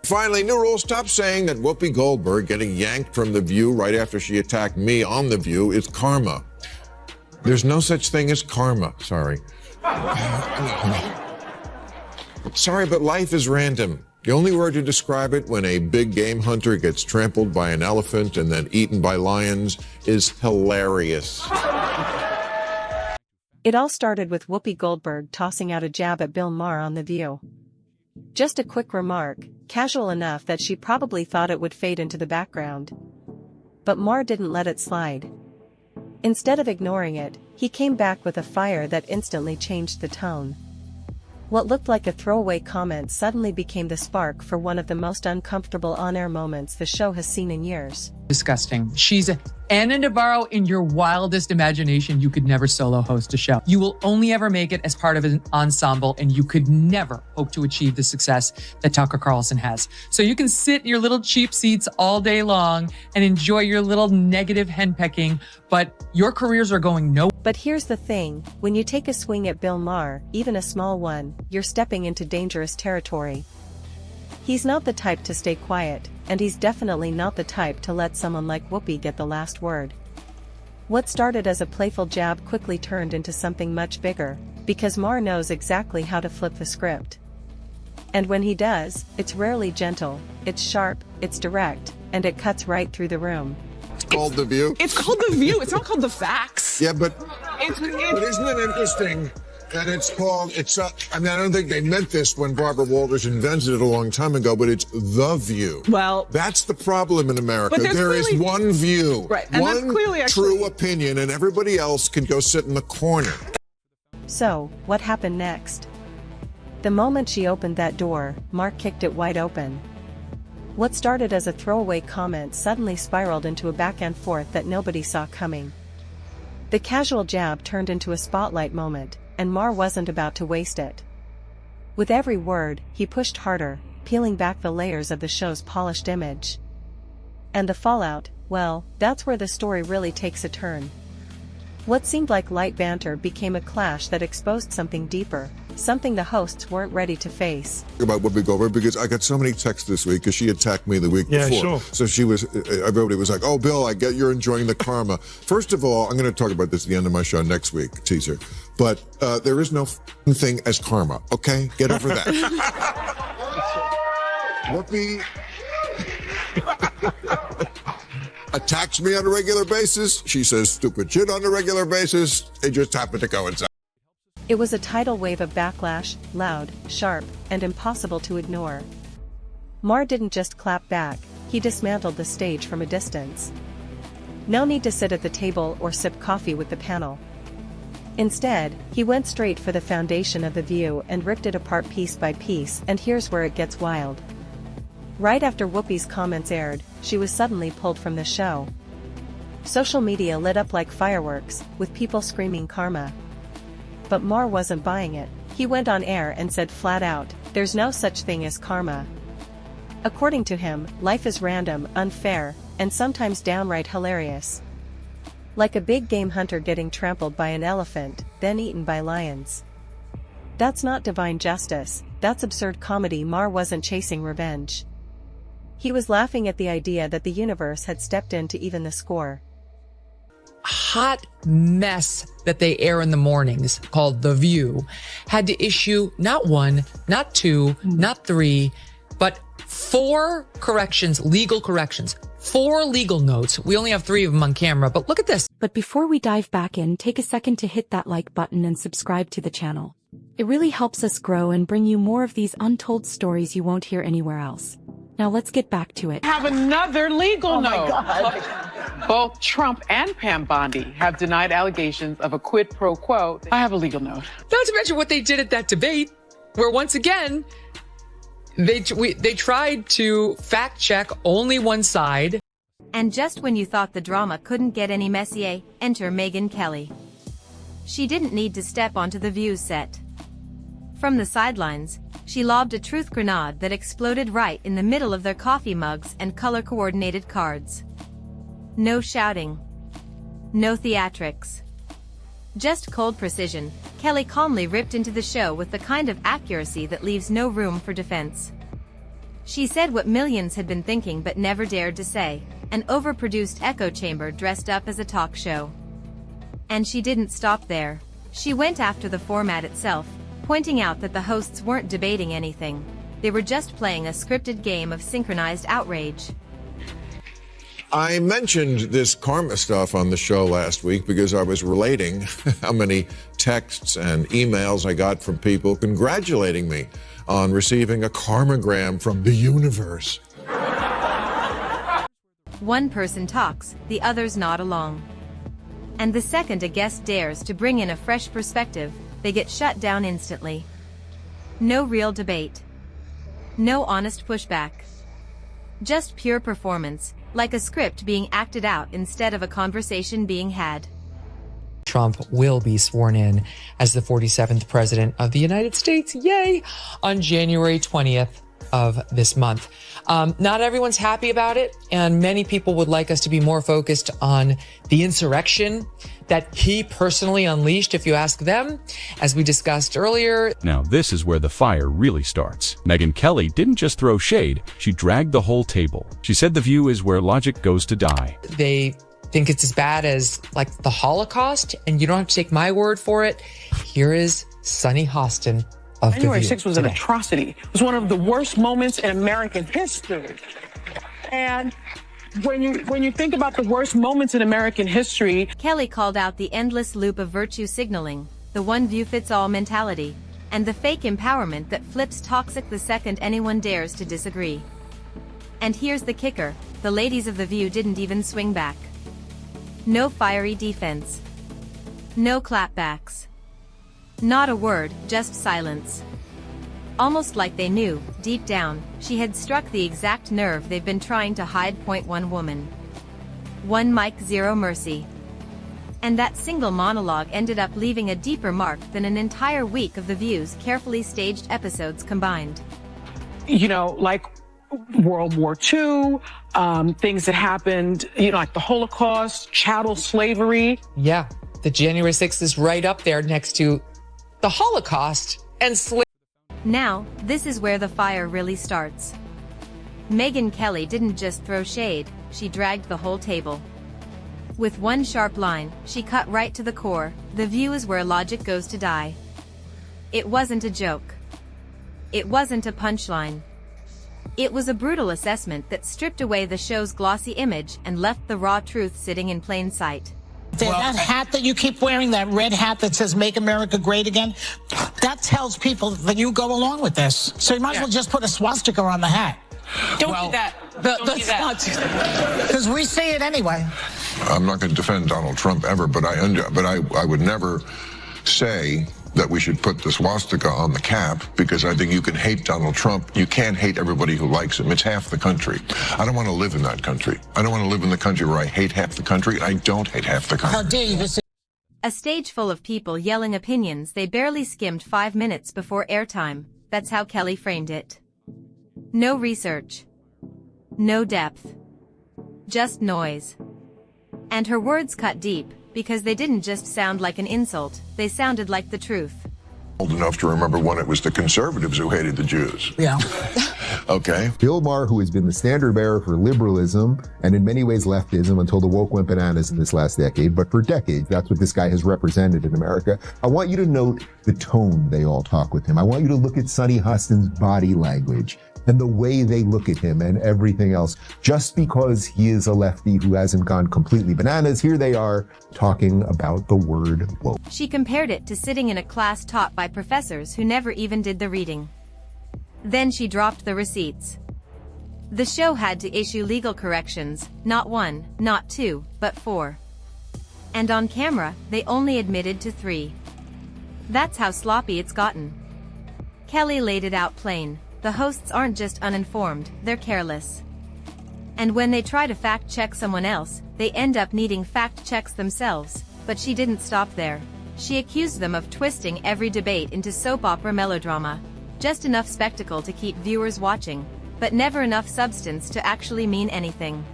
Finally, new rule, stop saying that Whoopi Goldberg getting yanked from The View right after she attacked me on The View is karma. There's no such thing as karma, sorry. Sorry, but life is random. The only word to describe it when a big game hunter gets trampled by an elephant and then eaten by lions is hilarious. It all started with Whoopi Goldberg tossing out a jab at Bill Maher on The View. Just a quick remark, casual enough that she probably thought it would fade into the background. But Maher didn't let it slide. Instead of ignoring it, he came back with a fire that instantly changed the tone. What looked like a throwaway comment suddenly became the spark for one of the most uncomfortable on-air moments the show has seen in years. Disgusting. She's Anna Navarro in your wildest imagination. You could never solo host a show. You will only ever make it as part of an ensemble, and you could never hope to achieve the success that Tucker Carlson has. So you can sit in your little cheap seats all day long and enjoy your little negative henpecking, but your careers are going nowhere. But here's the thing, when you take a swing at Bill Maher, even a small one, you're stepping into dangerous territory. He's not the type to stay quiet, and he's definitely not the type to let someone like Whoopi get the last word. What started as a playful jab quickly turned into something much bigger, because Maher knows exactly how to flip the script. And when he does, it's rarely gentle, it's sharp, it's direct, and it cuts right through the room. It's called The View? It's called The View, it's not called The Facts. Yeah, but isn't it interesting that it's called, I don't think they meant this when Barbara Walters invented it a long time ago, but it's The View. Well, that's the problem in America. There is one view, right, and one that's clearly true opinion, and everybody else can go sit in the corner. So, what happened next? The moment she opened that door, Maher kicked it wide open. What started as a throwaway comment suddenly spiraled into a back and forth that nobody saw coming. The casual jab turned into a spotlight moment, and Maher wasn't about to waste it. With every word, he pushed harder, peeling back the layers of the show's polished image. And the fallout, well, that's where the story really takes a turn. What seemed like light banter became a clash that exposed something deeper, something the hosts weren't ready to face. About Whoopi Goldberg, because I got so many texts this week because she attacked me the week before. Sure. So everybody was like, oh, Bill, I get you're enjoying the karma. First of all, I'm going to talk about this at the end of my show next week, teaser. But there is no thing as karma, okay? Get over that. Whoopi attacks me on a regular basis. She says stupid shit on a regular basis. It just happened to coincide. It was a tidal wave of backlash, loud, sharp, and impossible to ignore. Maher didn't just clap back, he dismantled the stage from a distance. No need to sit at the table or sip coffee with the panel. Instead, he went straight for the foundation of The View and ripped it apart piece by piece, and here's where it gets wild. Right after Whoopi's comments aired, she was suddenly pulled from the show. Social media lit up like fireworks, with people screaming karma. But Maher wasn't buying it. He went on air and said flat out, there's no such thing as karma. According to him, life is random, unfair, and sometimes downright hilarious. Like a big game hunter getting trampled by an elephant, then eaten by lions. That's not divine justice, that's absurd comedy. Maher wasn't chasing revenge. He was laughing at the idea that the universe had stepped in to even the score. Hot mess that they air in the mornings, called The View, had to issue not one, not two, not three, but 4 corrections, legal corrections. 4 legal notes. We only have 3 of them on camera, but look at this. But before we dive back in, take a second to hit that like button and subscribe to the channel. It really helps us grow and bring you more of these untold stories you won't hear anywhere else. Now let's get back to it. Have another legal note. My God. Both Trump and Pam Bondi have denied allegations of a quid pro quo. I have a legal note. Not to mention what they did at that debate, where once again, they tried to fact check only one side. And just when you thought the drama couldn't get any messier, enter Megyn Kelly. She didn't need to step onto the View set. From the sidelines, she lobbed a truth grenade that exploded right in the middle of their coffee mugs and color-coordinated cards. No shouting. No theatrics. Just cold precision, Kelly calmly ripped into the show with the kind of accuracy that leaves no room for defense. She said what millions had been thinking but never dared to say, an overproduced echo chamber dressed up as a talk show. And she didn't stop there. She went after the format itself, pointing out that the hosts weren't debating anything. They were just playing a scripted game of synchronized outrage. I mentioned this karma stuff on the show last week because I was relating how many texts and emails I got from people congratulating me on receiving a karmagram from the universe. One person talks, the others nod along. And the second a guest dares to bring in a fresh perspective, they get shut down instantly. No real debate. No honest pushback. Just pure performance, like a script being acted out instead of a conversation being had. Trump will be sworn in as the 47th president of the United States, yay, on January 20th of this month. Not everyone's happy about it, and many people would like us to be more focused on the insurrection that he personally unleashed, if you ask them, as we discussed earlier. Now, this is where the fire really starts. Megyn Kelly didn't just throw shade, she dragged the whole table. She said the view is where logic goes to die. They think it's as bad as, like, the Holocaust, and you don't have to take my word for it. Here is Sunny Hostin of January The View 6th was an today. atrocity. It was one of the worst moments in American history. And when you think about the worst moments in American history, Kelly called out the endless loop of virtue signaling, the one-view-fits-all mentality, and the fake empowerment that flips toxic the second anyone dares to disagree. And here's the kicker, the ladies of The View didn't even swing back. No fiery defense. No clapbacks. Not a word, just silence. Almost like they knew, deep down, she had struck the exact nerve they've been trying to hide. One woman. One mic, zero mercy. And that single monologue ended up leaving a deeper mark than an entire week of The View's carefully staged episodes combined. you know, like World War II, things that happened, you know, like the Holocaust, chattel slavery. Yeah, the January 6th is right up there next to the Holocaust and slavery. Now, this is where the fire really starts. Megyn Kelly didn't just throw shade, she dragged the whole table. With one sharp line, she cut right to the core. The View is where logic goes to die. It wasn't a joke. It wasn't a punchline. It was a brutal assessment that stripped away the show's glossy image and left the raw truth sitting in plain sight. That hat that you keep wearing, that red hat that says "Make America Great Again," that tells people that you go along with this. So you might as well just put a swastika on the hat. Don't do that. Don't do that. Because we see it anyway. I'm not going to defend Donald Trump ever, but I would never say that we should put the swastika on the cap, because I think you can hate Donald Trump. You can't hate everybody who likes him. It's half the country. I don't want to live in that country. I don't want to live in the country where I hate half the country, and I don't hate half the country. How dare you just A stage full of people yelling opinions they barely skimmed 5 minutes before airtime. That's how Kelly framed it. No research. No depth. Just noise. And her words cut deep, because they didn't just sound like an insult, they sounded like the truth. Old enough to remember when it was the conservatives who hated the Jews. Yeah. Okay. Bill Maher, who has been the standard bearer for liberalism and in many ways leftism until the woke went bananas in this last decade, but for decades, that's what this guy has represented in America. I want you to note the tone they all talk with him. I want you to look at Sunny Hostin's body language and the way they look at him and everything else. Just because he is a lefty who hasn't gone completely bananas, here they are talking about the word woke. She compared it to sitting in a class taught by professors who never even did the reading. Then she dropped the receipts. The show had to issue legal corrections, not 1, not 2, but 4. And on camera, they only admitted to 3. That's how sloppy it's gotten. Kelly laid it out plain. The hosts aren't just uninformed, they're careless. And when they try to fact-check someone else, they end up needing fact-checks themselves. But she didn't stop there. She accused them of twisting every debate into soap opera melodrama. Just enough spectacle to keep viewers watching, but never enough substance to actually mean anything.